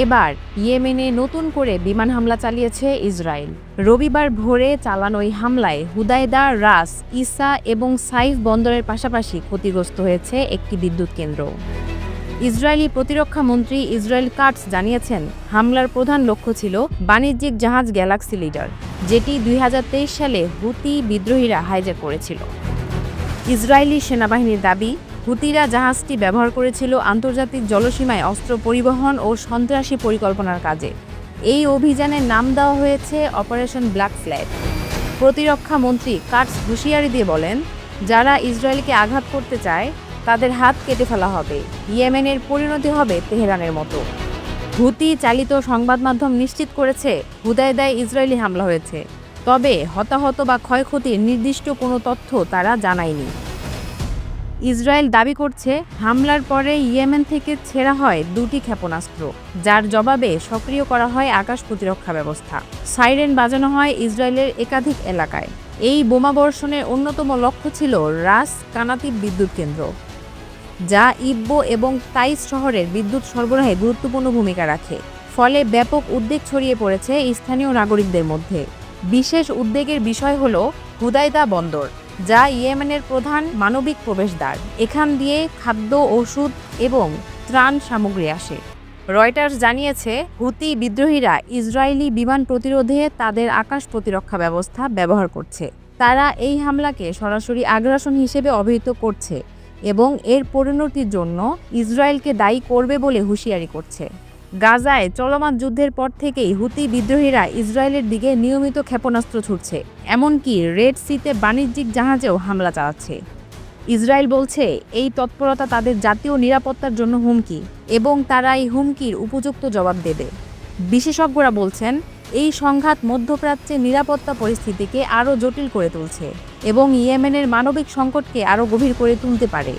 এবার ইয়েমেনে নতুন করে বিমান হামলা চালিয়েছে ইসরায়েল। রবিবার ভোরে চালানো এই হামলায় হুদায়দা, রাস, ইসা এবং সাইফ বন্দরের পাশাপাশি ক্ষতিগ্রস্ত হয়েছে একটি বিদ্যুৎ কেন্দ্র। ইসরায়েলি প্রতিরক্ষা মন্ত্রী ইসরায়েল কাটস জানিয়েছেন, হামলার প্রধান লক্ষ্য ছিল বাণিজ্যিক জাহাজ গ্যালাক্সি লিডার, যেটি ২০২৩ সালে হুতি বিদ্রোহীরা হাইজ্যাক করেছিল। ইসরায়েলি সেনাবাহিনীর দাবি, হুতিরা জাহাজটি ব্যবহার করেছিল আন্তর্জাতিক জলসীমায় অস্ত্র পরিবহন ও সন্ত্রাসী পরিকল্পনার কাজে। এই অভিযানের নাম দেওয়া হয়েছে অপারেশন ব্ল্যাক ফ্ল্যাগ। প্রতিরক্ষা মন্ত্রী কাটস হুঁশিয়ারি দিয়ে বলেন, যারা ইসরায়েলকে আঘাত করতে চায় তাদের হাত কেটে ফেলা হবে। ইয়েমেনের পরিণতি হবে তেহরানের মতো। হুতি চালিত সংবাদ মাধ্যম নিশ্চিত করেছে, হুদায়দায় ইসরায়েলি হামলা হয়েছে, তবে হতাহত বা ক্ষয়ক্ষতির নির্দিষ্ট কোনো তথ্য তারা জানায়নি। ইসরায়েল দাবি করছে, হামলার পরে ইয়েমেন থেকে ছেড়া হয় ২টি ক্ষেপণাস্ত্র, যার জবাবে সক্রিয় করা হয় আকাশ প্রতিরক্ষা ব্যবস্থা। সাইরেন বাজানো হয় ইসরায়েলের একাধিক এলাকায়। এই বোমাবর্ষণের অন্যতম লক্ষ্য ছিল রাস কানাতিব বিদ্যুৎ কেন্দ্র, যা ইব্বো এবং তাইস শহরের বিদ্যুৎ সরবরাহে গুরুত্বপূর্ণ ভূমিকা রাখে। ফলে ব্যাপক উদ্বেগ ছড়িয়ে পড়েছে স্থানীয় নাগরিকদের মধ্যে। বিশেষ উদ্বেগের বিষয় হল হুদায়দা বন্দর, যা ইয়েমেনের প্রধান মানবিক প্রবেশদ্বার। এখান দিয়ে খাদ্য, ওষুধ এবং ত্রাণ সামগ্রী আসে। রয়টার্স জানিয়েছে, হুতি বিদ্রোহীরা ইসরায়েলি বিমান প্রতিরোধে তাদের আকাশ প্রতিরক্ষা ব্যবস্থা ব্যবহার করছে। তারা এই হামলাকে সরাসরি আগ্রাসন হিসেবে অভিহিত করছে এবং এর পরিণতির জন্য ইসরায়েলকে দায়ী করবে বলে হুঁশিয়ারি করছে। গাজায় চলমান যুদ্ধের পর থেকেই হুতি বিদ্রোহীরা ইসরায়েলের দিকে নিয়মিত ক্ষেপণাস্ত্র ছুড়ছে, এমনকি রেড সিতে বাণিজ্যিক জাহাজেও হামলা চালাচ্ছে। ইসরায়েল বলছে, এই তৎপরতা তাদের জাতীয় নিরাপত্তার জন্য হুমকি এবং তারা এই হুমকির উপযুক্ত জবাব দেবে। বিশেষজ্ঞরা বলছেন, এই সংঘাত মধ্যপ্রাচ্যের নিরাপত্তা পরিস্থিতিকে আরও জটিল করে তুলছে এবং ইয়েমেনের মানবিক সংকটকে আরও গভীর করে তুলতে পারে।